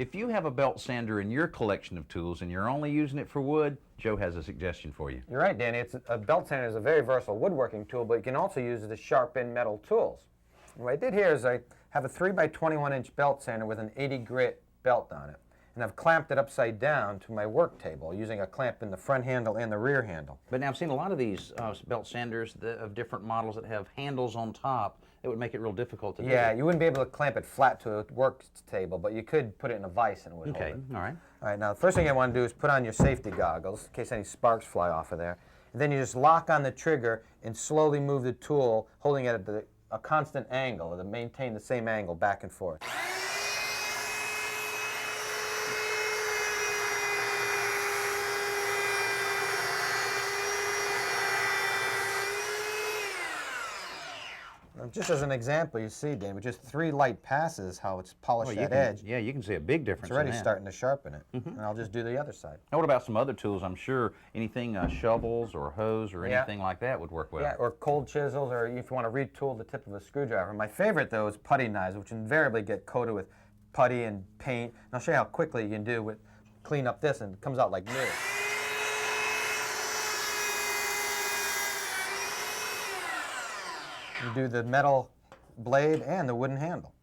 If you have a belt sander in your collection of tools and you're only using it for wood, Joe has a suggestion for you. You're right, Danny. A belt sander is a very versatile woodworking tool, but you can also use it to sharpen metal tools. And what I did here is I have a 3x21-inch belt sander with an 80 grit belt on it. And I've clamped it upside down to my work table using a clamp in the front handle and the rear handle. But now I've seen a lot of these belt sanders of different models that have handles on top. It would make it real difficult to do. Yeah, you wouldn't be able to clamp it flat to a work table, but you could put it in a vise and it would hold it. All right. All right, now the first thing you want to do is put on your safety goggles in case any sparks fly off of there. And then you just lock on the trigger and slowly move the tool, holding it at a constant angle, to maintain the same angle back and forth. Just as an example, you see, Dan, with just 3 light passes, how it's polished that edge. Yeah, you can see a big difference. It's already starting to sharpen it. And I'll just do the other side. Now, what about some other tools? I'm sure anything, shovels or hose or anything like that would work well. Yeah, or cold chisels, or if you want to retool the tip of a screwdriver. My favorite, though, is putty knives, which invariably get coated with putty and paint. And I'll show you how quickly you can clean up this, and it comes out like new. You do the metal blade and the wooden handle.